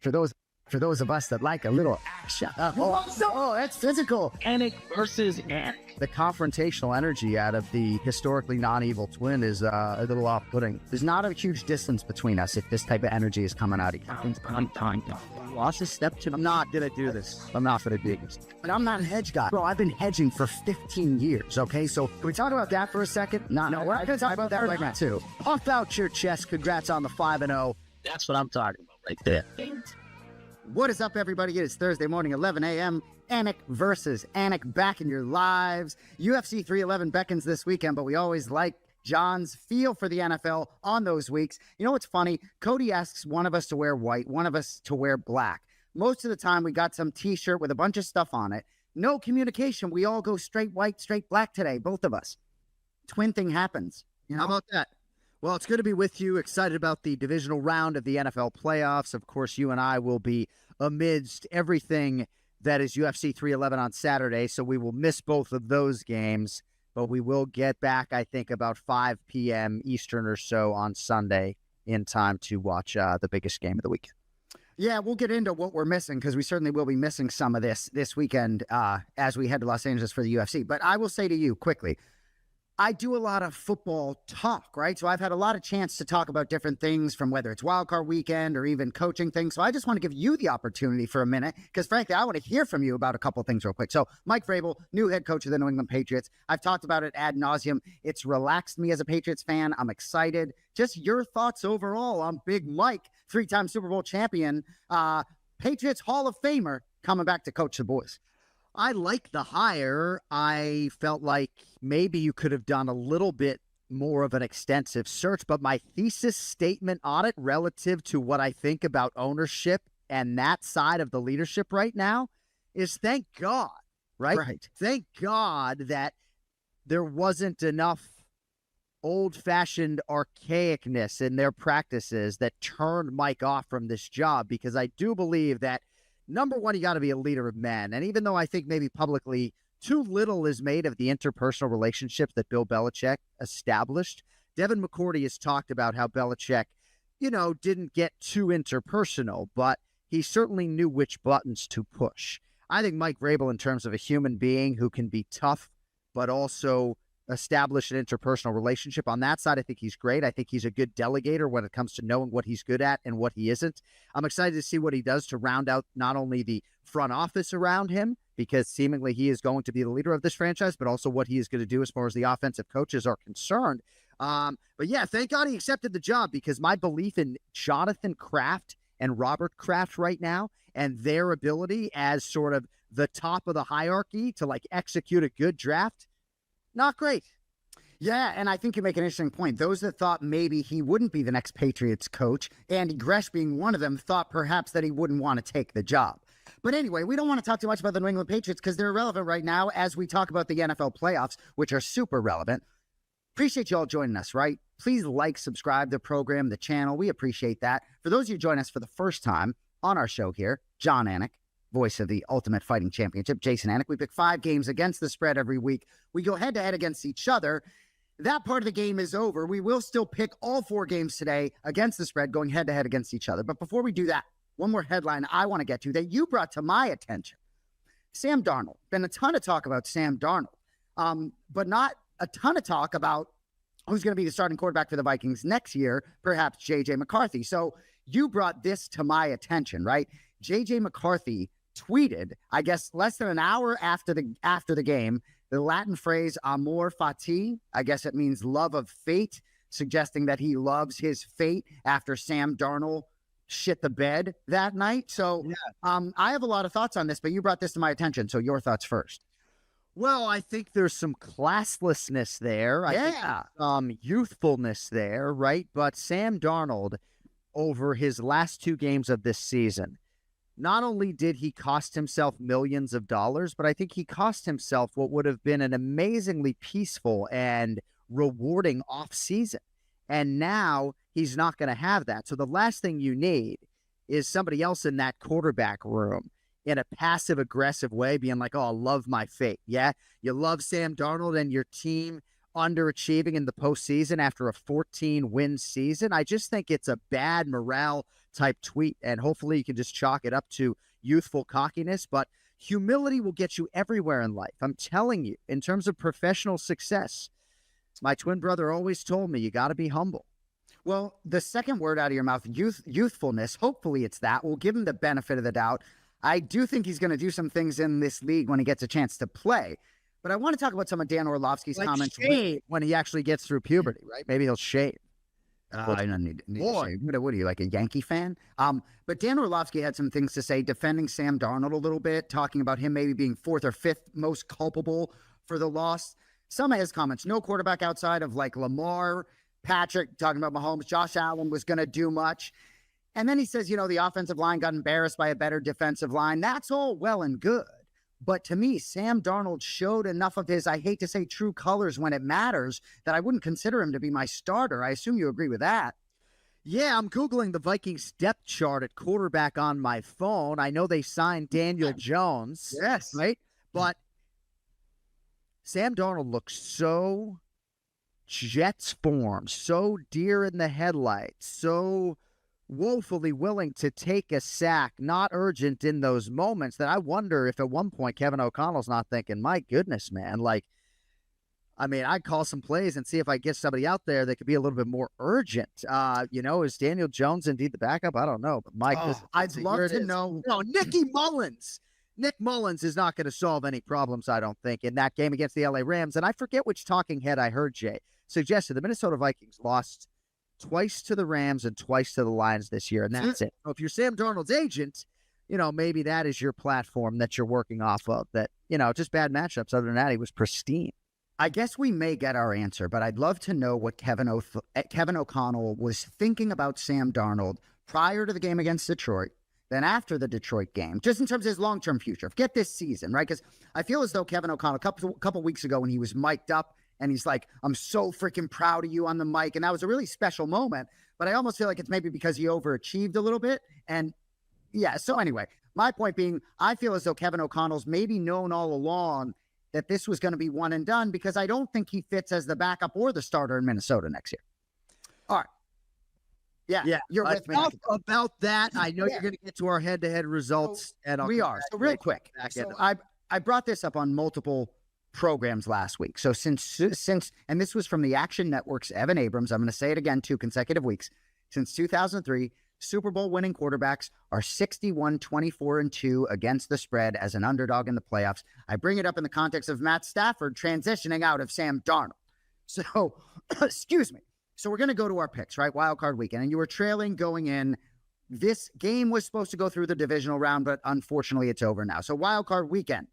For those of us that like a little action. That's physical. Anik versus Anik. The confrontational energy out of the historically non-evil twin is a little off-putting. There's not a huge distance between us if this type of energy is coming out of you. Lost a step to I'm not gonna do this. I'm not gonna do this. But I'm not a hedge guy. Bro, I've been hedging for 15 years, okay? So can we talk about that for a second? No, we're not gonna talk about that right now, too. Puff out your chest. Congrats on the 5-0. That's what I'm talking about right there. What is up, everybody? It is Thursday morning, 11 a.m. Anik versus Anik back in your lives. UFC 311 beckons this weekend, but we always like Jon's feel for the NFL on those weeks. You know what's funny? Cody asks one of us to wear white, one of us to wear black. Most of the time, we got some t-shirt with a bunch of stuff on it. No communication. We all go straight white, straight black today, both of us. Twin thing happens. You know? How about that? Well, it's good to be with you. Excited about the divisional round of the NFL playoffs. Of course, you and I will be amidst everything that is UFC 311 on Saturday, so we will miss both of those games, but we will get back, I think, about 5 p.m. Eastern or so on Sunday in time to watch the biggest game of the weekend. Yeah, we'll get into what we're missing because we certainly will be missing some of this weekend as we head to Los Angeles for the UFC. But I will say to you quickly, I do a lot of football talk, right? So I've had a lot of chance to talk about different things from whether it's wildcard weekend or even coaching things. So I just want to give you the opportunity for a minute because, frankly, I want to hear from you about a couple of things real quick. So Mike VRABEL, new head coach of the New England Patriots. I've talked about it ad nauseum. It's relaxed me as a Patriots fan. I'm excited. Just your thoughts overall on Big Mike, 3-time Super Bowl champion, Patriots Hall of Famer, coming back to coach the boys. I like the hire. I felt like maybe you could have done a little bit more of an extensive search, but my thesis statement on it relative to what I think about ownership and that side of the leadership right now is thank God, right? Right. Thank God that there wasn't enough old-fashioned archaicness in their practices that turned Mike off from this job, because I do believe that number one, you got to be a leader of men. And even though I think maybe publicly too little is made of the interpersonal relationships that Bill Belichick established, Devin McCourty has talked about how Belichick, didn't get too interpersonal, but he certainly knew which buttons to push. I think Mike VRABEL, in terms of a human being who can be tough, but also establish an interpersonal relationship on that side, I think he's great. I think he's a good delegator when it comes to knowing what he's good at and what he isn't. I'm excited to see what he does to round out not only the front office around him, because seemingly he is going to be the leader of this franchise, but also what he is going to do as far as the offensive coaches are concerned. But yeah, thank God he accepted the job, because my belief in Jonathan Kraft and Robert Kraft right now and their ability as sort of the top of the hierarchy to execute a good draft, not great. Yeah, and I think you make an interesting point. Those that thought maybe he wouldn't be the next Patriots coach, Andy Gresh being one of them, thought perhaps that he wouldn't want to take the job. But anyway, we don't want to talk too much about the New England Patriots because they're irrelevant right now as we talk about the NFL playoffs, which are super relevant. Appreciate you all joining us, right? Please subscribe the program, the channel. We appreciate that. For those of you joining us for the first time on our show here, Jon Anik, voice of the Ultimate Fighting Championship, Jason Anik. We pick 5 games against the spread every week. We go head-to-head against each other. That part of the game is over. We will still pick all 4 games today against the spread, going head-to-head against each other. But before we do that, one more headline I want to get to that you brought to my attention. Sam Darnold. Been a ton of talk about Sam Darnold, but not a ton of talk about who's going to be the starting quarterback for the Vikings next year, perhaps J.J. McCarthy. So you brought this to my attention, right? J.J. McCarthy tweeted, I guess less than an hour after the game, the Latin phrase amor fati, I guess it means love of fate, suggesting that he loves his fate after Sam Darnold shit the bed that night. So I have a lot of thoughts on this, but you brought this to my attention. So your thoughts first. Well, I think there's some classlessness there. I think youthfulness there, right? But Sam Darnold, over his last 2 games of this season, not only did he cost himself millions of dollars, but I think he cost himself what would have been an amazingly peaceful and rewarding offseason. And now he's not going to have that. So the last thing you need is somebody else in that quarterback room in a passive-aggressive way being like, oh, I love my fate. Yeah, you love Sam Darnold and your team underachieving in the postseason after a 14-win season. I just think it's a bad morale type tweet, and hopefully you can just chalk it up to youthful cockiness, but humility will get you everywhere in life. I'm telling you, in terms of professional success, my twin brother always told me, you got to be humble. Well, the second word out of your mouth, youthfulness, hopefully it's that. We'll give him the benefit of the doubt. I do think he's going to do some things in this league when he gets a chance to play. But I want to talk about some of Dan Orlovsky's comments. Shave when he actually gets through puberty, right? Maybe he'll shave. I don't need to shave. What are you, like a Yankee fan? But Dan Orlovsky had some things to say, defending Sam Darnold a little bit, talking about him maybe being fourth or fifth most culpable for the loss. Some of his comments, no quarterback outside of like Lamar, Patrick, talking about Mahomes, Josh Allen was going to do much. And then he says, the offensive line got embarrassed by a better defensive line. That's all well and good. But to me, Sam Darnold showed enough of his, I hate to say true colors when it matters, that I wouldn't consider him to be my starter. I assume you agree with that. Yeah, I'm Googling the Vikings depth chart at quarterback on my phone. I know they signed Daniel Jones. Yes. Right? But Sam Darnold looks so Jets form, so deer in the headlights, so woefully willing to take a sack, not urgent in those moments, that I wonder if at one point Kevin O'Connell's not thinking, my goodness, man, I'd call some plays and see if I get somebody out there that could be a little bit more urgent. Is Daniel Jones indeed the backup? I don't know. But Mike, I'd love to know. No, Nicky Mullins. Nick Mullins is not going to solve any problems, I don't think, in that game against the LA Rams. And I forget which talking head I heard, Jay, suggested the Minnesota Vikings lost twice to the Rams and twice to the Lions this year, and that's it. So if you're Sam Darnold's agent, maybe that is your platform that you're working off of, that, just bad matchups. Other than that, he was pristine. I guess we may get our answer, but I'd love to know what Kevin O'Connell was thinking about Sam Darnold prior to the game against Detroit, then after the Detroit game, just in terms of his long-term future. Forget this season, right? Because I feel as though Kevin O'Connell, a couple weeks ago when he was mic'd up, and he's like, I'm so freaking proud of you on the mic. And that was a really special moment. But I almost feel like it's maybe because he overachieved a little bit. And yeah, so anyway, my point being, I feel as though Kevin O'Connell's maybe known all along that this was going to be one and done, because I don't think he fits as the backup or the starter in Minnesota next year. All right. Yeah. You're with me. About that, I know you're going to get to our head-to-head results. And we are. So real quick. So I brought this up on multiple programs last week. So since and this was from the Action Network's Evan Abrams, I'm going to say it again, 2 consecutive weeks. Since 2003, Super Bowl winning quarterbacks are 61-24-2 against the spread as an underdog in the playoffs. I bring it up in the context of Matt Stafford transitioning out of Sam Darnold. So, excuse me. So we're going to go to our picks, right? Wild card weekend. And you were trailing going in. This game was supposed to go through the divisional round, but unfortunately it's over now. So wild card weekend.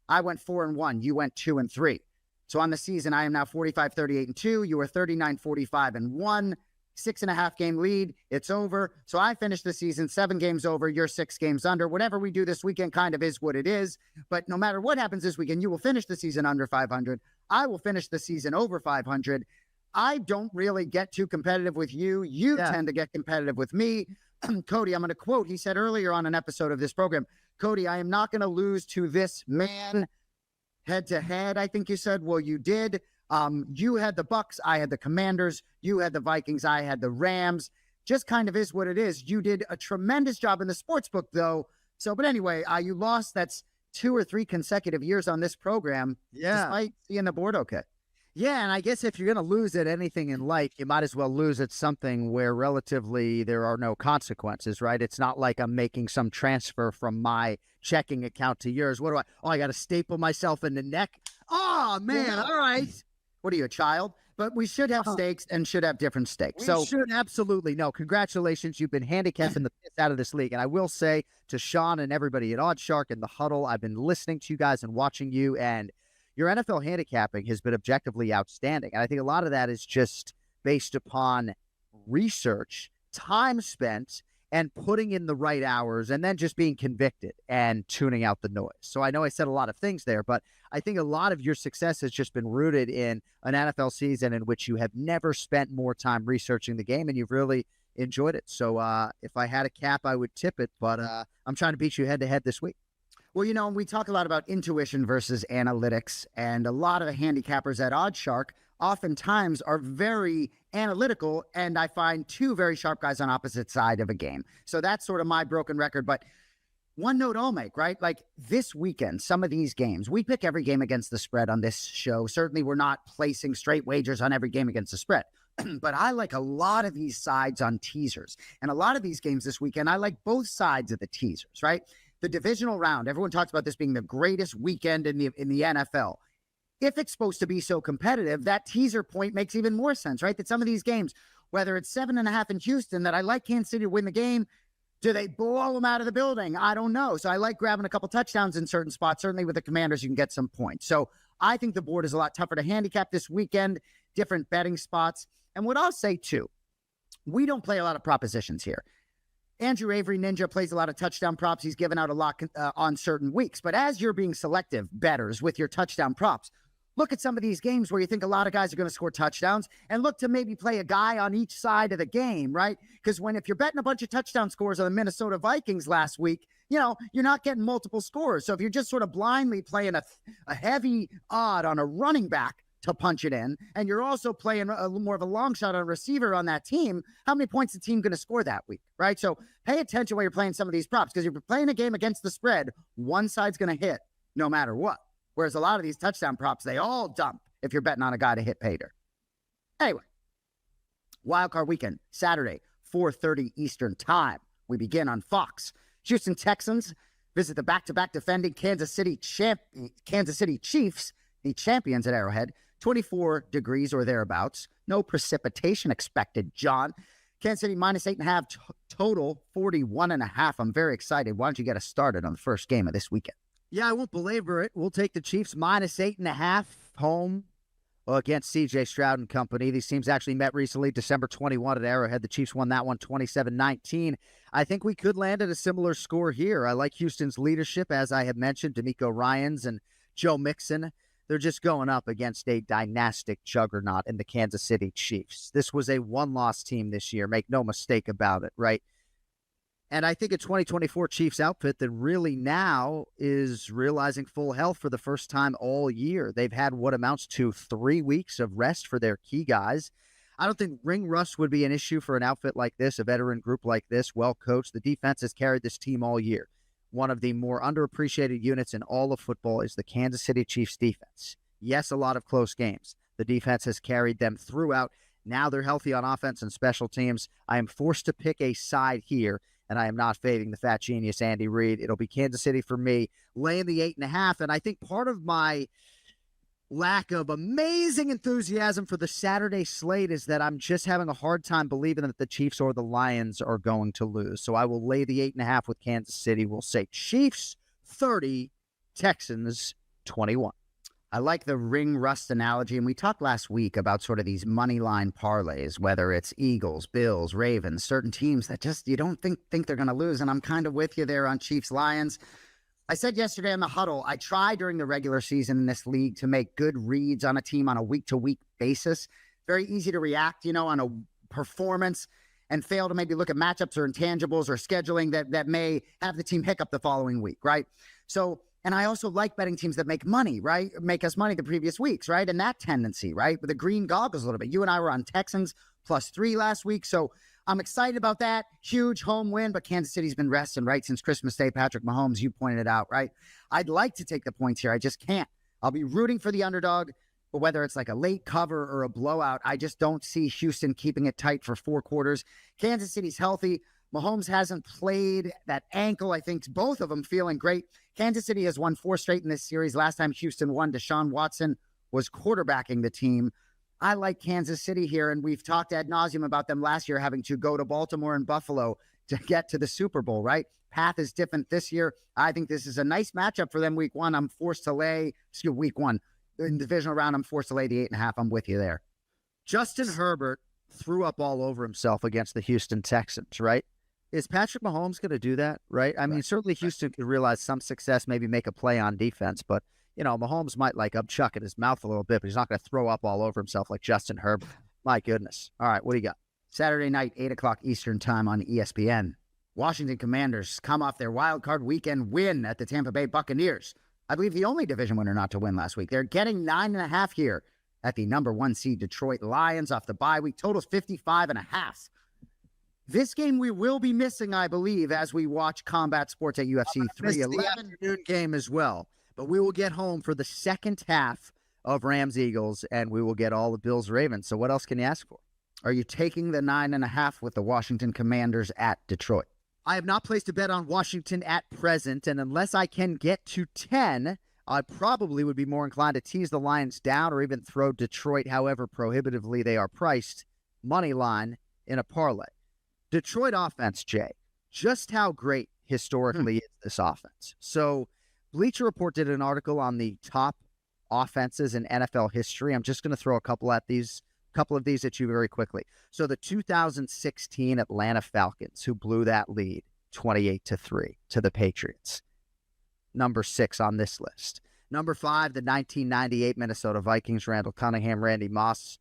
I went 4-1. You went 2-3. So on the season, I am now 45-38-2. You were 39-45-1. 6.5 game lead. It's over. So I finished the season 7 games over. You're 6 games under. Whatever we do this weekend kind of is what it is. But no matter what happens this weekend, you will finish the season under 500. I will finish the season over 500. I don't really get too competitive with you. You tend to get competitive with me. Cody, I'm going to quote, he said earlier on an episode of this program, Cody, I am not going to lose to this man head to head. I think you said, well, you did. You had the Bucks. I had the Commanders. You had the Vikings. I had the Rams. Just kind of is what it is. You did a tremendous job in the sports book, though. So, but anyway, you lost. That's 2 or 3 consecutive years on this program. Yeah. Despite seeing the board okay. Yeah, and I guess if you're going to lose at anything in life, you might as well lose at something where relatively there are no consequences, right? It's not like I'm making some transfer from my checking account to yours. What do I got to staple myself in the neck? Oh, man, all right. What are you, a child? But we should have stakes and should have different stakes. We should absolutely. No, congratulations. You've been handicapping the piss out of this league. And I will say to Sean and everybody at Oddshark and the Huddle, I've been listening to you guys and watching you, and your NFL handicapping has been objectively outstanding. And I think a lot of that is just based upon research, time spent, and putting in the right hours, and then just being convicted and tuning out the noise. So I know I said a lot of things there, but I think a lot of your success has just been rooted in an NFL season in which you have never spent more time researching the game, and you've really enjoyed it. So if I had a cap, I would tip it, but I'm trying to beat you head-to-head this week. Well, we talk a lot about intuition versus analytics, and a lot of the handicappers at Oddshark oftentimes are very analytical, and I find two very sharp guys on opposite side of a game. So that's sort of my broken record. But one note I'll make, right? Like this weekend, some of these games, we pick every game against the spread on this show. Certainly we're not placing straight wagers on every game against the spread. But I like a lot of these sides on teasers. And a lot of these games this weekend, I like both sides of the teasers, right? The divisional round, everyone talks about this being the greatest weekend in the NFL. If it's supposed to be so competitive, that teaser point makes even more sense, right? That some of these games, whether it's 7.5 in Houston, that I like Kansas City to win the game, do they blow them out of the building? I don't know. So I like grabbing a couple touchdowns in certain spots. Certainly with the Commanders, you can get some points. So I think the board is a lot tougher to handicap this weekend, different betting spots. And what I'll say too, we don't play a lot of propositions here. Andrew Avery, Ninja, plays a lot of touchdown props. He's given out a lot on certain weeks. But as you're being selective bettors with your touchdown props, look at some of these games where you think a lot of guys are going to score touchdowns and look to maybe play a guy on each side of the game, right? Because if you're betting a bunch of touchdown scores on the Minnesota Vikings last week, you're not getting multiple scores. So if you're just sort of blindly playing a heavy odd on a running back to punch it in, and you're also playing a little more of a long shot on a receiver on that team, how many points is the team going to score that week, right? So pay attention when you're playing some of these props, because if you're playing a game against the spread, one side's going to hit no matter what. Whereas a lot of these touchdown props, they all dump if you're betting on a guy to hit pay dirt. Anyway, wildcard weekend, Saturday, 4:30 Eastern time. We begin on Fox. Houston Texans visit the back-to-back defending Kansas City Chiefs, the champions at Arrowhead. 24 degrees or thereabouts. No precipitation expected, John. Kansas City minus 8.5, total 41.5. I'm very excited. Why don't you get us started on the first game of this weekend? Yeah, I won't belabor it. We'll take the Chiefs minus 8.5 home against C.J. Stroud and company. These teams actually met recently, December 21 at Arrowhead. The Chiefs won that one 27-19. I think we could land at a similar score here. I like Houston's leadership, as I have mentioned, D'Amico Ryans and Joe Mixon. They're just going up against a dynastic juggernaut in the Kansas City Chiefs. This was a one-loss team this year. Make no mistake about it, right? And I think a 2024 Chiefs outfit that really now is realizing full health for the first time all year. They've had what amounts to 3 weeks of rest for their key guys. I don't think ring rust would be an issue for an outfit like this, a veteran group like this, well coached. The defense has carried this team all year. One of the more underappreciated units in all of football is the Kansas City Chiefs defense. Yes, a lot of close games. The defense has carried them throughout. Now they're healthy on offense and special teams. I am forced to pick a side here, and I am not fading the fat genius Andy Reid. It'll be Kansas City for me, laying the 8.5. And I think part of my lack of amazing enthusiasm for the Saturday slate is that I'm just having a hard time believing that the Chiefs or the Lions are going to lose. So I will lay the 8.5 with Kansas City. We'll say Chiefs 30, Texans 21. I like the ring rust analogy, and we talked last week about sort of these money line parlays, whether it's Eagles, Bills, Ravens, certain teams that just you don't think they're going to lose, and I'm kind of with you there on Chiefs Lions. I said yesterday on the huddle, I try during the regular season in this league to make good reads on a team on a week-to-week basis. Very easy to react, on a performance and fail to maybe look at matchups or intangibles or scheduling that may have the team hiccup the following week, right? So, and I also like betting teams that make money, right? Make us money the previous weeks, right? And that tendency, right? With the green goggles a little bit. You and I were on Texans +3 last week, so I'm excited about that. Huge home win, but Kansas City's been resting, right, since Christmas Day. Patrick Mahomes, you pointed it out, right? I'd like to take the points here. I just can't. I'll be rooting for the underdog, but whether it's like a late cover or a blowout, I just don't see Houston keeping it tight for 4 quarters. Kansas City's healthy. Mahomes hasn't played that ankle. I think both of them feeling great. Kansas City has won 4 straight in this series. Last time Houston won, Deshaun Watson was quarterbacking the team. I like Kansas City here, and we've talked ad nauseum about them last year having to go to Baltimore and Buffalo to get to the Super Bowl, right? Path is different this year. I think this is a nice matchup for them week 1. I'm forced to lay, week 1. In the divisional round, I'm forced to lay the 8.5. I'm with you there. Justin Herbert threw up all over himself against the Houston Texans, right? Is Patrick Mahomes going to do that, right? I mean, certainly Houston could realize some success, maybe make a play on defense, but Mahomes might upchuck at his mouth a little bit, but he's not going to throw up all over himself like Justin Herbert. My goodness. All right, what do you got? Saturday night, 8 o'clock Eastern time on ESPN. Washington Commanders come off their wild card weekend win at the Tampa Bay Buccaneers. I believe the only division winner not to win last week. They're getting 9.5 here at the number 1 seed Detroit Lions off the bye week. Totals 55.5. This game we will be missing, I believe, as we watch combat sports at UFC 311. The afternoon game as well. But we will get home for the second half of Rams-Eagles, and we will get all the Bills-Ravens. So what else can you ask for? Are you taking the 9.5 with the Washington Commanders at Detroit? I have not placed a bet on Washington at present, and unless I can get to 10, I probably would be more inclined to tease the Lions down or even throw Detroit, however prohibitively they are priced, money line in a parlay. Detroit offense, Jay, just how great historically is this offense? So Bleacher Report did an article on the top offenses in NFL history. I'm just going to throw a couple of these at you very quickly. So the 2016 Atlanta Falcons, who blew that lead 28-3 to the Patriots, number 6 on this list. Number 5, the 1998 Minnesota Vikings, Randall Cunningham, Randy Moss.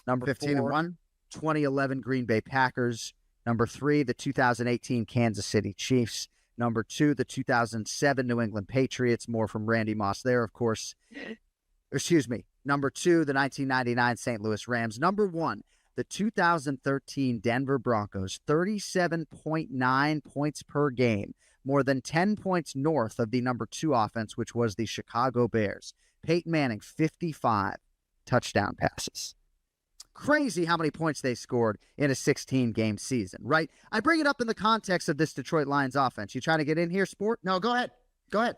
Number 15-1. 2011 Green Bay Packers. Number 3, the 2018 Kansas City Chiefs. Number 2, the 2007 New England Patriots. More from Randy Moss there, of course. Excuse me. Number 2, the 1999 St. Louis Rams. Number 1, the 2013 Denver Broncos. 37.9 points per game. More than 10 points north of the number 2 offense, which was the Chicago Bears. Peyton Manning, 55 touchdown passes. Crazy how many points they scored in a 16-game season, right? I bring it up in the context of this Detroit Lions offense. You trying to get in here, Sport? No, go ahead. Go ahead.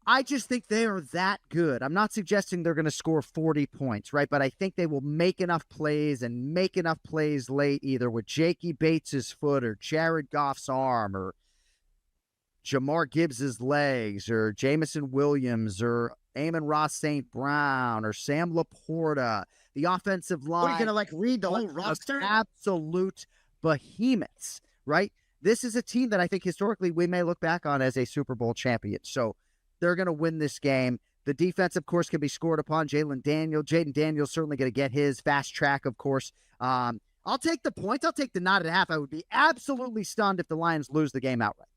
I just think they are that good. I'm not suggesting they're going to score 40 points, right? But I think they will make enough plays and make enough plays late, either with Jakey Bates' foot or Jared Goff's arm or Jamar Gibbs' legs or Jamison Williams or Amon-Ra St. Brown or Sam Laporta. The offensive line. What, are you going to read the whole roster? Absolute behemoths, right? This is a team that I think historically we may look back on as a Super Bowl champion. So they're going to win this game. The defense, of course, can be scored upon. Jaden Daniels certainly going to get his fast track, of course. I'll take the points. I'll take the 9.5. I would be absolutely stunned if the Lions lose the game outright.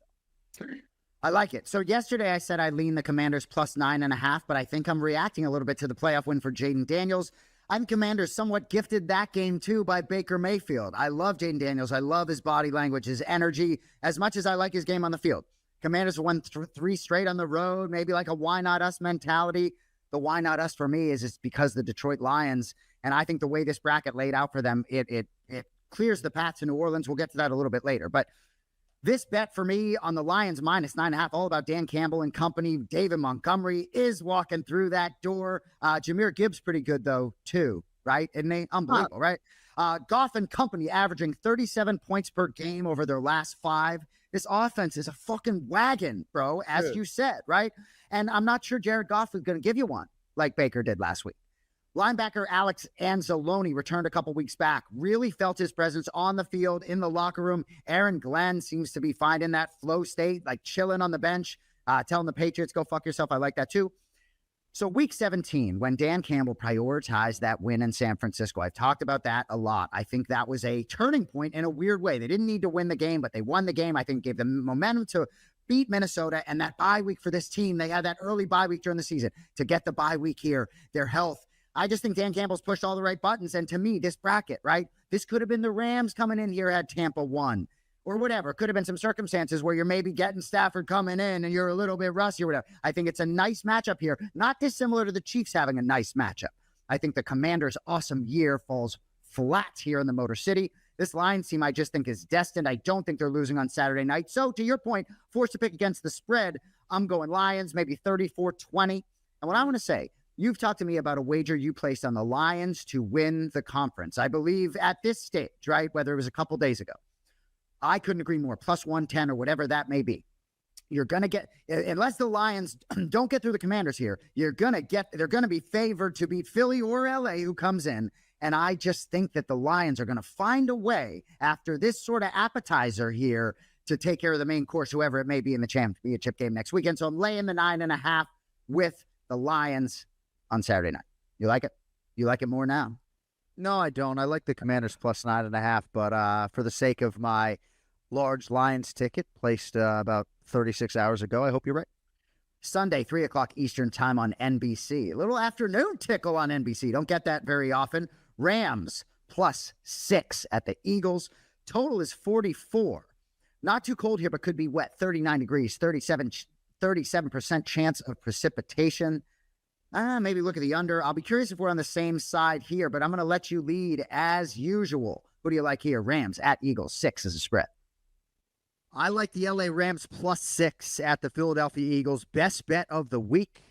I like it. So yesterday I said I lean the Commanders plus 9.5, but I think I'm reacting a little bit to the playoff win for Jaden Daniels. I'm Commanders somewhat gifted that game too by Baker Mayfield. I love Jaden Daniels. I love his body language, his energy, as much as I like his game on the field. Commanders won 3 straight on the road, maybe like a why not us mentality. The why not us for me is it's because the Detroit Lions, and I think the way this bracket laid out for them, it clears the path to New Orleans. We'll get to that a little bit later. But this bet for me on the Lions minus 9.5, all about Dan Campbell and company. David Montgomery is walking through that door. Jahmyr Gibbs pretty good, though, too, right? Isn't he? Unbelievable, right? Goff and company averaging 37 points per game over their last 5. This offense is a fucking wagon, bro, as you said, right? And I'm not sure Jared Goff is going to give you one like Baker did last week. Linebacker Alex Anzalone returned a couple weeks back. Really felt his presence on the field, in the locker room. Aaron Glenn seems to be finding that flow state, like chilling on the bench, telling the Patriots, go fuck yourself. I like that too. So week 17, when Dan Campbell prioritized that win in San Francisco, I've talked about that a lot. I think that was a turning point in a weird way. They didn't need to win the game, but they won the game. I think gave them momentum to beat Minnesota, and that bye week for this team. They had that early bye week during the season to get the bye week here, their health. I just think Dan Campbell's pushed all the right buttons. And to me, this bracket, right? This could have been the Rams coming in here had Tampa won or whatever. Could have been some circumstances where you're maybe getting Stafford coming in and you're a little bit rusty or whatever. I think it's a nice matchup here, not dissimilar to the Chiefs having a nice matchup. I think the Commanders' awesome year falls flat here in the Motor City. This Lions team, I just think, is destined. I don't think they're losing on Saturday night. So to your point, forced to pick against the spread, I'm going Lions, maybe 34-20. And what I want to say, you've talked to me about a wager you placed on the Lions to win the conference. I believe at this stage, right, whether it was a couple days ago, I couldn't agree more, plus 110 or whatever that may be. You're going to get, unless the Lions don't get through the Commanders here, they're going to be favored to beat Philly or LA who comes in. And I just think that the Lions are going to find a way after this sort of appetizer here to take care of the main course, whoever it may be in the championship game next weekend. So I'm laying the 9.5 with the Lions on Saturday night. You like it? You like it more now? No, I don't. I like the Commanders plus 9.5, but for the sake of my large Lions ticket placed about 36 hours ago, I hope you're right. Sunday, 3 o'clock Eastern time on NBC. A little afternoon tickle on NBC. Don't get that very often. Rams +6 at the Eagles. Total is 44. Not too cold here, but could be wet. 39 degrees, 37% chance of precipitation. Maybe look at the under. I'll be curious if we're on the same side here, but I'm going to let you lead as usual. Who do you like here? Rams at Eagles, 6 as a spread. I like the LA Rams +6 at the Philadelphia Eagles. Best bet of the week.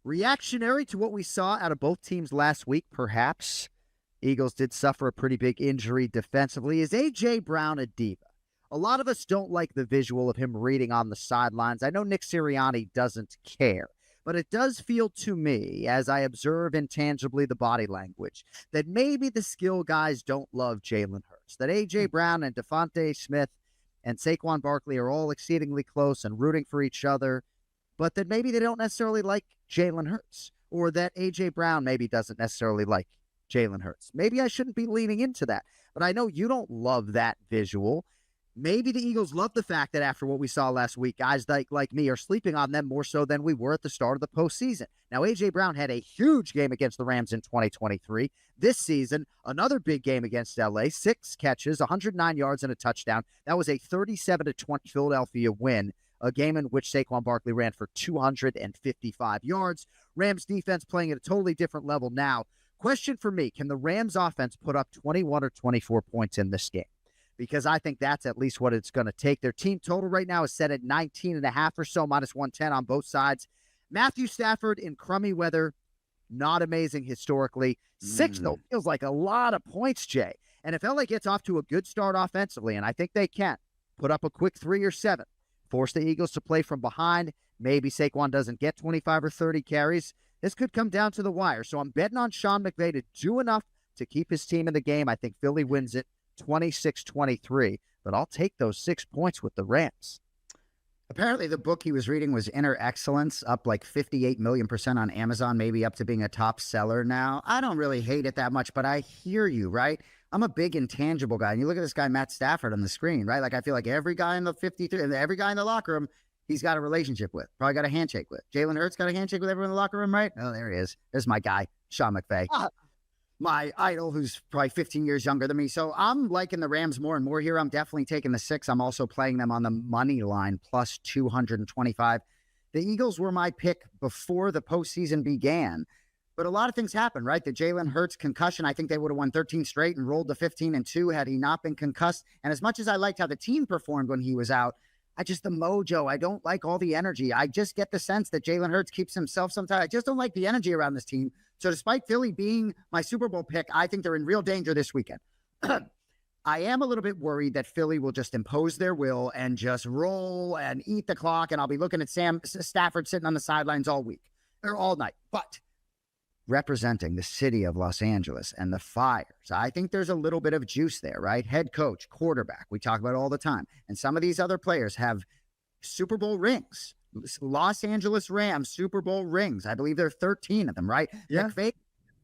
Reactionary to what we saw out of both teams last week, perhaps. Eagles did suffer a pretty big injury defensively. Is A.J. Brown a diva? A lot of us don't like the visual of him reading on the sidelines. I know Nick Sirianni doesn't care, but it does feel to me, as I observe intangibly the body language, that maybe the skill guys don't love Jalen Hurts, that A.J. Brown and Devontae Smith and Saquon Barkley are all exceedingly close and rooting for each other, but that maybe they don't necessarily like Jalen Hurts, or that A.J. Brown maybe doesn't necessarily like Jalen Hurts. Maybe I shouldn't be leaning into that, but I know you don't love that visual. Maybe the Eagles love the fact that after what we saw last week, guys like me are sleeping on them more so than we were at the start of the postseason. Now, A.J. Brown had a huge game against the Rams in 2023. This season, another big game against L.A., 6 catches, 109 yards, and a touchdown. That was a 37-20 Philadelphia win, a game in which Saquon Barkley ran for 255 yards. Rams defense playing at a totally different level now. Question for me, can the Rams offense put up 21 or 24 points in this game? Because I think that's at least what it's going to take. Their team total right now is set at 19.5 or so, -110 on both sides. Matthew Stafford in crummy weather, not amazing historically. 6, though, feels like a lot of points, Jay. And if LA gets off to a good start offensively, and I think they can, put up a quick 3 or 7, force the Eagles to play from behind, maybe Saquon doesn't get 25 or 30 carries, this could come down to the wire. So I'm betting on Sean McVay to do enough to keep his team in the game. I think Philly wins it 26-23, but I'll take those 6 points with the Rams. Apparently the book he was reading was Inner Excellence, up like 58 million% on Amazon, maybe up to being a top seller now. I don't really hate it that much, but I hear you, right? I'm a big intangible guy. And you look at this guy, Matt Stafford, on the screen, right? Like I feel like every guy in the 53, and every guy in the locker room, he's got a relationship with, probably got a handshake with. Jalen Hurts got a handshake with everyone in the locker room, right? Oh, there he is. There's my guy, Sean McVay. My idol, who's probably 15 years younger than me. So I'm liking the Rams more and more here. I'm definitely taking the 6. I'm also playing them on the money line, +225. The Eagles were my pick before the postseason began. But a lot of things happened, right? The Jalen Hurts concussion, I think they would have won 13 straight and rolled to 15-2 had he not been concussed. And as much as I liked how the team performed when he was out, the mojo, I don't like all the energy. I just get the sense that Jalen Hurts keeps himself sometimes. I just don't like the energy around this team. So despite Philly being my Super Bowl pick, I think they're in real danger this weekend. I am a little bit worried that Philly will just impose their will and just roll and eat the clock, and I'll be looking at Stafford sitting on the sidelines all week or all night. But representing the city of Los Angeles and the Fires, I think there's a little bit of juice there, right? Head coach, quarterback, we talk about it all the time. And some of these other players have Super Bowl rings. Los Angeles Rams Super Bowl rings. I believe there are 13 of them, right? Yeah. McVay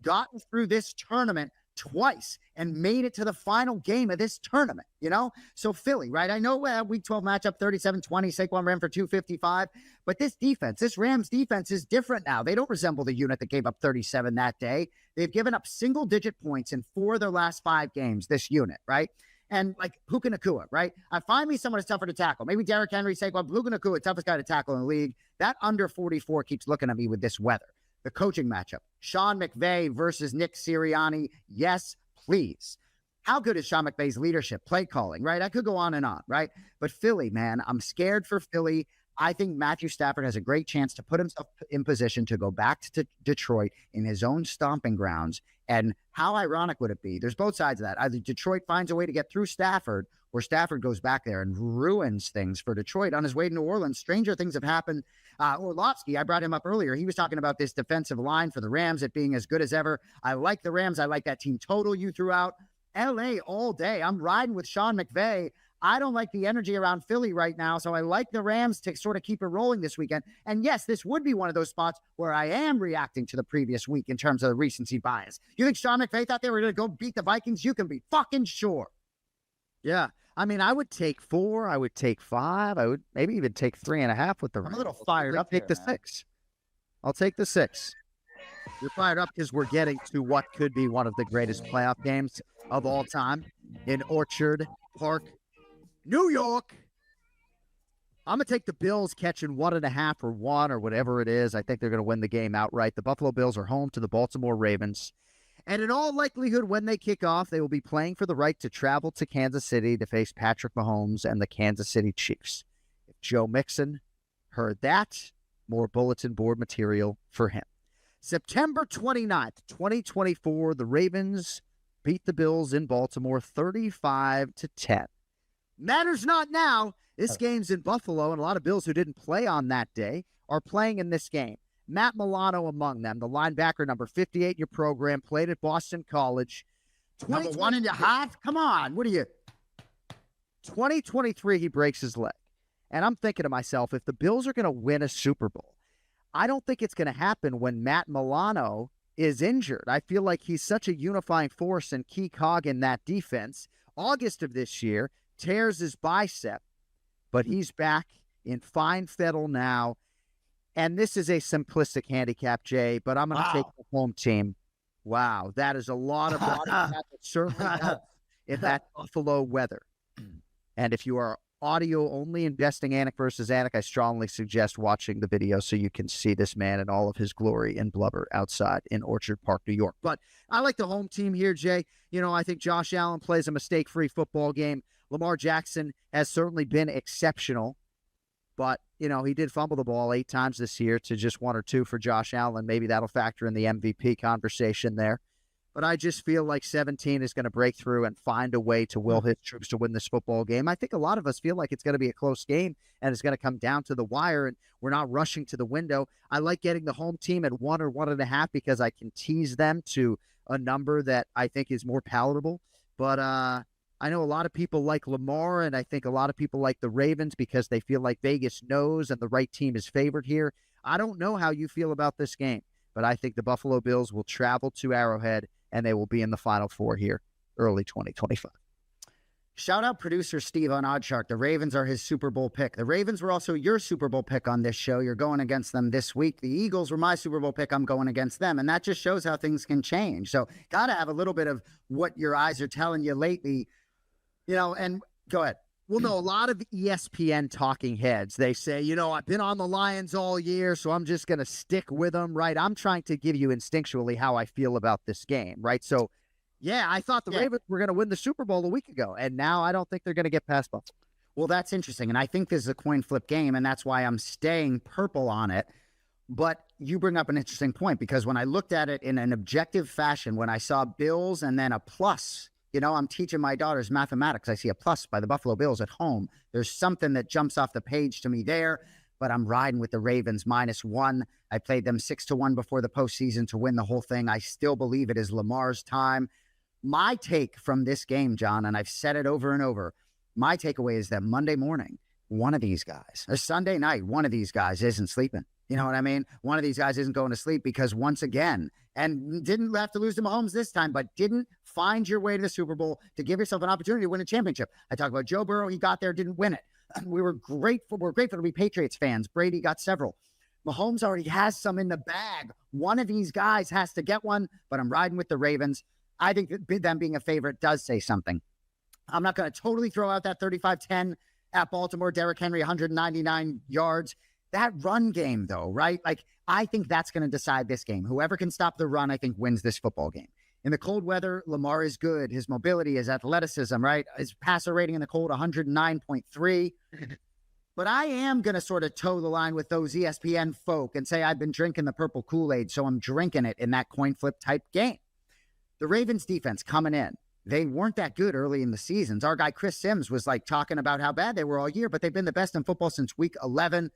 gotten through this tournament twice and made it to the final game of this tournament, you know? So Philly, right? I know week 12 matchup, 37-20, Saquon ran for 255, but this defense, this Rams defense is different now. They don't resemble the unit that gave up 37 that day. They've given up single-digit points in 4 of their last 5 games, this unit, right? And like Puka Nacua, right? I find me someone who's tougher to tackle. Maybe Derrick Henry, Saquon, Puka Nacua, toughest guy to tackle in the league. That under 44 keeps looking at me with this weather. The coaching matchup, Sean McVay versus Nick Sirianni. Yes, please. How good is Sean McVay's leadership, play calling, right? I could go on and on, right? But Philly, man, I'm scared for Philly. I think Matthew Stafford has a great chance to put himself in position to go back to Detroit in his own stomping grounds. And how ironic would it be? There's both sides of that. Either Detroit finds a way to get through Stafford, or Stafford goes back there and ruins things for Detroit on his way to New Orleans. Stranger things have happened. Orlovsky, I brought him up earlier. He was talking about this defensive line for the Rams, it being as good as ever. I like the Rams. I like that team total you threw out. LA all day. I'm riding with Sean McVay. I don't like the energy around Philly right now, so I like the Rams to sort of keep it rolling this weekend. And yes, this would be one of those spots where I am reacting to the previous week in terms of the recency bias. You think Sean McVay thought they were going to go beat the Vikings? You can be fucking sure. Yeah. I mean, I would take 4. I would take 5. I would maybe even take 3.5 with the I'm a Rams. little fired up Take here, the man. 6. I'll take the 6. You're fired up because we're getting to what could be one of the greatest playoff games of all time in Orchard Park, New York. I'm going to take the Bills catching 1.5 or 1 or whatever it is. I think they're going to win the game outright. The Buffalo Bills are home to the Baltimore Ravens. And in all likelihood, when they kick off, they will be playing for the right to travel to Kansas City to face Patrick Mahomes and the Kansas City Chiefs. If Joe Mixon heard that, more bulletin board material for him. September 29th, 2024, the Ravens beat the Bills in Baltimore 35-10. Matters not now. This game's in Buffalo, and a lot of Bills who didn't play on that day are playing in this game. Matt Milano among them, the linebacker, number 58 in your program, played at Boston College. Number 1 in your heart? Come on. What are you? 2023, he breaks his leg. And I'm thinking to myself, if the Bills are going to win a Super Bowl, I don't think it's going to happen when Matt Milano is injured. I feel like he's such a unifying force and key cog in that defense. August of this year, tears his bicep, but he's back in fine fettle now. And this is a simplistic handicap, Jay, but I'm going to take the home team. Wow, that is a lot of body fat that certainly helps in that Buffalo weather. And if you are audio only investing Anik versus Anik, I strongly suggest watching the video so you can see this man in all of his glory and blubber outside in Orchard Park, New York. But I like the home team here, Jay. You know, I think Josh Allen plays a mistake-free football game. Lamar Jackson has certainly been exceptional, but, you know, he did fumble the ball 8 times this year to just 1 or 2 for Josh Allen. Maybe that'll factor in the MVP conversation there. But I just feel like 17 is going to break through and find a way to will his troops to win this football game. I think a lot of us feel like it's going to be a close game and it's going to come down to the wire, and we're not rushing to the window. I like getting the home team at 1 or 1.5 because I can tease them to a number that I think is more palatable. But I know a lot of people like Lamar, and I think a lot of people like the Ravens because they feel like Vegas knows and the right team is favored here. I don't know how you feel about this game, but I think the Buffalo Bills will travel to Arrowhead and they will be in the Final Four here early 2025. Shout out producer Steve on Oddshark. The Ravens are his Super Bowl pick. The Ravens were also your Super Bowl pick on this show. You're going against them this week. The Eagles were my Super Bowl pick. I'm going against them. And that just shows how things can change. So got to have a little bit of what your eyes are telling you lately, you know, and go ahead. Well, no, a lot of ESPN talking heads, they say, you know, I've been on the Lions all year, so I'm just going to stick with them, right? I'm trying to give you instinctually how I feel about this game, right? So, yeah, I thought the Ravens were going to win the Super Bowl a week ago, and now I don't think they're going to get past Buffalo. Well, that's interesting, and I think this is a coin flip game, and that's why I'm staying purple on it. But you bring up an interesting point, because when I looked at it in an objective fashion, when I saw Bills and then a plus, you know, I'm teaching my daughters mathematics. I see a plus by the Buffalo Bills at home. There's something that jumps off the page to me there, but I'm riding with the Ravens -1. I played them 6-1 before the postseason to win the whole thing. I still believe it is Lamar's time. My take from this game, John, and I've said it over and over, my takeaway is that Monday morning, one of these guys, or Sunday night, one of these guys isn't sleeping. You know what I mean? One of these guys isn't going to sleep because once again, and didn't have to lose to Mahomes this time, but didn't find your way to the Super Bowl to give yourself an opportunity to win a championship. I talk about Joe Burrow. He got there, didn't win it. We're grateful to be Patriots fans. Brady got several. Mahomes already has some in the bag. One of these guys has to get one, but I'm riding with the Ravens. I think that them being a favorite does say something. I'm not going to totally throw out that 35-10 at Baltimore. Derrick Henry, 199 yards. That run game, though, right? Like, I think that's going to decide this game. Whoever can stop the run, I think, wins this football game. In the cold weather, Lamar is good. His mobility, his athleticism, right? His passer rating in the cold, 109.3. But I am going to sort of toe the line with those ESPN folk and say I've been drinking the purple Kool-Aid, so I'm drinking it in that coin flip type game. The Ravens defense coming in, they weren't that good early in the seasons. Our guy Chris Sims was like talking about how bad they were all year, but they've been the best in football since week 11.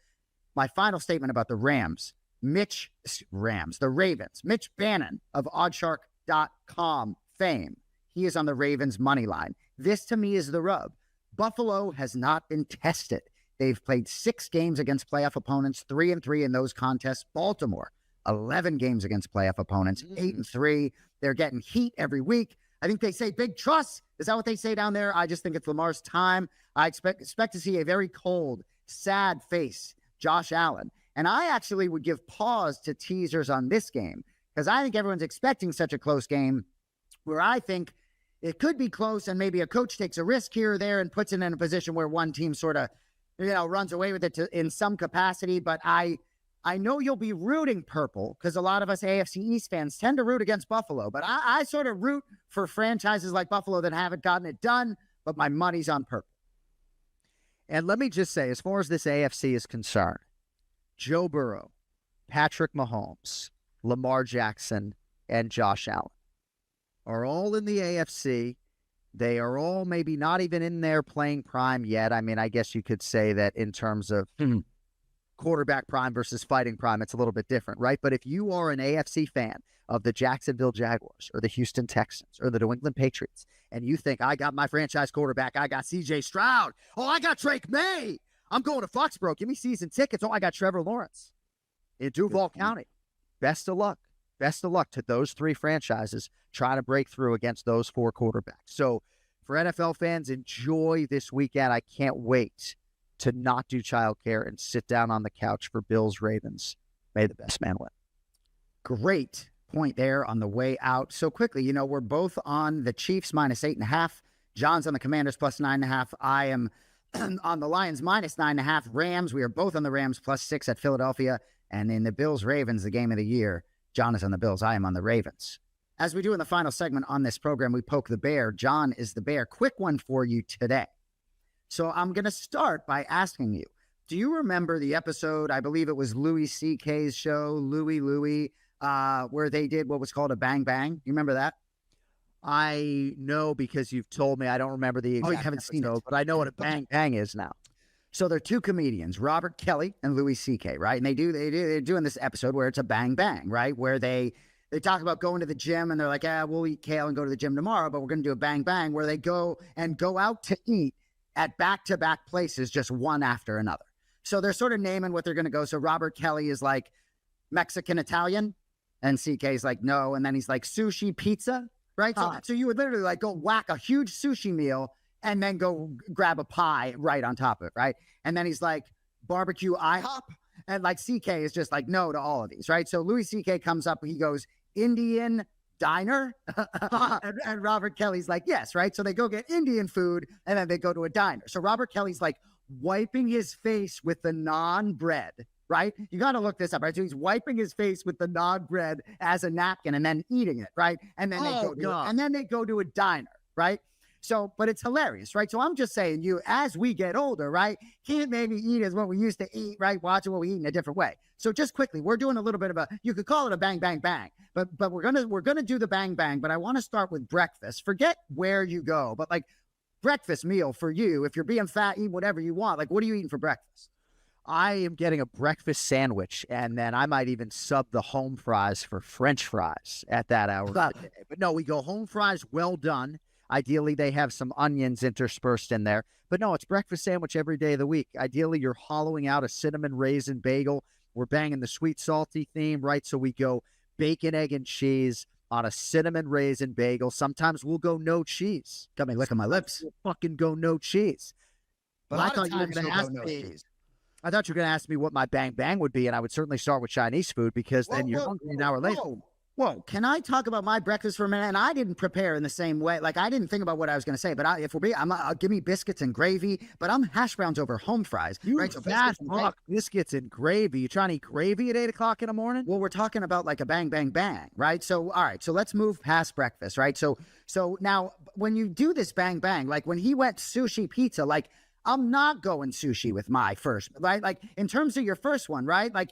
My final statement about the Ravens, Mitch Bannon of Oddshark.com fame. He is on the Ravens money line. This to me is the rub. Buffalo has not been tested. They've played 6 games against playoff opponents, 3-3 in those contests. Baltimore, 11 games against playoff opponents, 8-3. They're getting heat every week. I think they say big trust. Is that what they say down there? I just think it's Lamar's time. I expect to see a very cold, sad face, Josh Allen. And I actually would give pause to teasers on this game because I think everyone's expecting such a close game where I think it could be close and maybe a coach takes a risk here or there and puts it in a position where one team sort of, runs away with it in some capacity. But I know you'll be rooting purple because a lot of us AFC East fans tend to root against Buffalo. But I sort of root for franchises like Buffalo that haven't gotten it done, but my money's on purple. And let me just say, as far as this AFC is concerned, Joe Burrow, Patrick Mahomes, Lamar Jackson, and Josh Allen are all in the AFC. They are all maybe not even in there playing prime yet. I mean, I guess you could say that in terms of quarterback prime versus fighting prime, it's a little bit different, right? But if you are an AFC fan of the Jacksonville Jaguars or the Houston Texans or the New England Patriots, and you think, I got my franchise quarterback, I got C.J. Stroud, oh, I got Drake May, I'm going to Foxborough, give me season tickets, oh, I got Trevor Lawrence in Duval County. Best of luck. Best of luck to those three franchises trying to break through against those four quarterbacks. So for NFL fans, enjoy this weekend. I can't wait to not do childcare and sit down on the couch for Bills Ravens. May the best man win. Great point there on the way out. So quickly, we're both on the Chiefs -8.5. John's on the Commanders +9.5. I am on the Lions -9.5. Rams, we are both on the Rams +6 at Philadelphia. And in the Bills Ravens, the game of the year, John is on the Bills. I am on the Ravens. As we do in the final segment on this program, we poke the bear. John is the bear. Quick one for you today. So I'm going to start by asking you, do you remember the episode, I believe it was Louis C.K.'s show, Louie, where they did what was called a bang bang? You remember that? I know because you've told me. I don't remember the exact you haven't seen it. but I know what a bang bang is now. So they're two comedians, Robert Kelly and Louis C.K., right? And they're doing this episode where it's a bang bang, right? Where they talk about going to the gym and they're like, we'll eat kale and go to the gym tomorrow, but we're going to do a bang bang where they go out to eat at back-to-back places, just one after another. So they're sort of naming what they're going to go. So Robert Kelly is like Mexican Italian and CK is like, no. And then he's like sushi pizza, right? So you would literally like go whack a huge sushi meal and then go grab a pie right on top of it, right? And then he's like, barbecue IHOP. And like CK is just like, no to all of these, right? So Louis CK comes up, he goes, Indian diner? and Robert Kelly's like, yes, right? So they go get Indian food and then they go to a diner. So Robert Kelly's like wiping his face with the naan bread, right? You got to look this up, right? So he's wiping his face with the naan bread as a napkin and then eating it, right? And then they go to a diner, right? So, but it's hilarious, right? So I'm just saying, as we get older, right, can't maybe eat as what we used to eat, right? Watching what we eat in a different way. So just quickly, we're doing a little bit of you could call it a bang, bang, bang, but we're gonna do the bang, bang. But I want to start with breakfast. Forget where you go, but like breakfast meal for you. If you're being fat, eat whatever you want. Like, what are you eating for breakfast? I am getting a breakfast sandwich, and then I might even sub the home fries for French fries at that hour. But no, we go home fries, well done. Ideally, they have some onions interspersed in there. But no, it's breakfast sandwich every day of the week. Ideally, you're hollowing out a cinnamon raisin bagel. We're banging the sweet salty theme, right? So we go bacon, egg, and cheese on a cinnamon raisin bagel. Sometimes we'll go no cheese. Got me licking my lips. We'll fucking go no cheese. But I thought you were going to ask me. I thought you were going to ask me what my bang bang would be, and I would certainly start with Chinese food because then you're hungry an hour later. Whoa, can I talk about my breakfast for a minute? And I didn't prepare in the same way. Like, I didn't think about what I was going to say. But I'll give me biscuits and gravy. But I'm hash browns over home fries. You right? So biscuits and gravy. You trying to eat gravy at 8 o'clock in the morning? Well, we're talking about like a bang, bang, bang, right? So, all right. So let's move past breakfast, right? So now when you do this bang, bang, like when he went sushi pizza, like I'm not going sushi with my first, right? Like in terms of your first one, right? Like,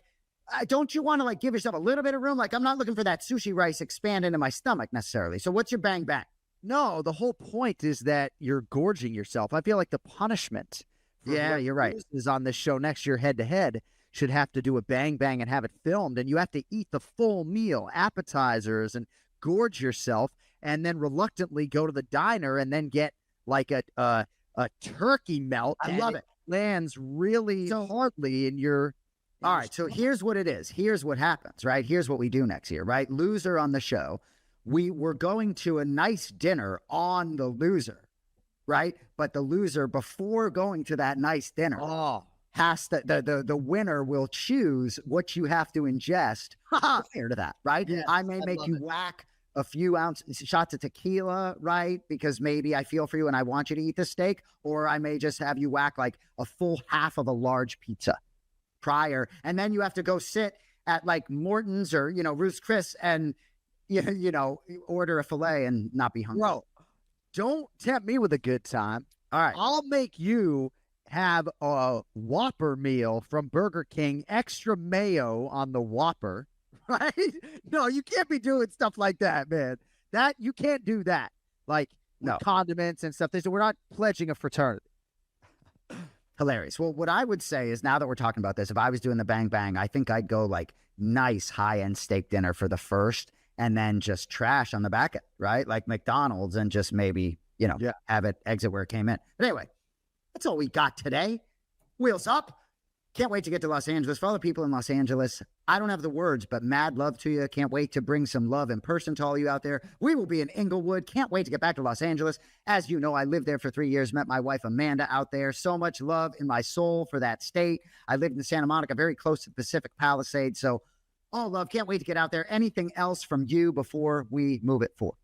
don't you want to like give yourself a little bit of room? Like I'm not looking for that sushi rice expand into my stomach necessarily. So what's your bang bang? No, the whole point is that you're gorging yourself. I feel like the punishment you're right. Is on this show next year head to head should have to do a bang bang and have it filmed. And you have to eat the full meal, appetizers and gorge yourself and then reluctantly go to the diner and then get like a turkey melt. I love it. Lands really hardly in your... All right, so here's what it is. Here's what happens, right? Here's what we do next year, right? Loser on the show we were going to a nice dinner on the loser, right? But the loser, before going to that nice dinner, has to, the winner will choose what you have to ingest prior to that, right? Yes, I may I make love you it. whack a few shots of tequila, right? Because maybe I feel for you and I want you to eat the steak, or I may just have you whack like a full half of a large pizza prior, and then you have to go sit at like Morton's or Ruth's Chris and order a fillet and not be hungry. Bro, don't tempt me with a good time. All right. I'll make you have a Whopper meal from Burger King, extra mayo on the Whopper, right? No, you can't be doing stuff like that, man. That you can't do that. Like No. condiments and stuff. We're not pledging a fraternity. Hilarious. Well, what I would say is, now that we're talking about this, if I was doing the bang bang, I think I'd go like nice high-end steak dinner for the first, and then just trash on the back end, right? Like McDonald's, and just maybe, have it exit where it came in. But anyway, that's all we got today. Wheels up. Can't wait to get to Los Angeles. For all the people in Los Angeles, I don't have the words, but mad love to you. Can't wait to bring some love in person to all you out there. We will be in Inglewood. Can't wait to get back to Los Angeles. As you know, I lived there for 3 years, met my wife Amanda out there. So much love in my soul for that state. I lived in Santa Monica, very close to the Pacific Palisades. So all love. Can't wait to get out there. Anything else from you before we move it forward?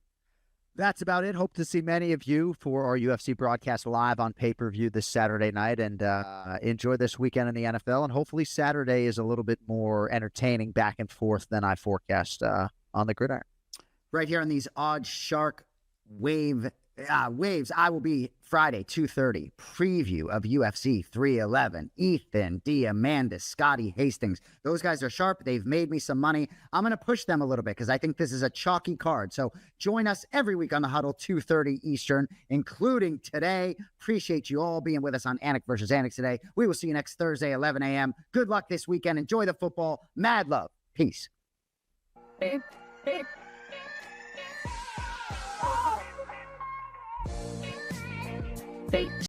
That's about it. Hope to see many of you for our UFC broadcast live on pay-per-view this Saturday night, and enjoy this weekend in the NFL. And hopefully Saturday is a little bit more entertaining back and forth than I forecast on the gridiron. Right here on these Odd Shark waves, I will be Friday, 2:30, preview of UFC 311. Ethan, D, Amanda, Scotty Hastings. Those guys are sharp. They've made me some money. I'm going to push them a little bit because I think this is a chalky card. So join us every week on the Huddle, 2:30 Eastern, including today. Appreciate you all being with us on Anik versus Anik today. We will see you next Thursday, 11 a.m. Good luck this weekend. Enjoy the football. Mad love. Peace.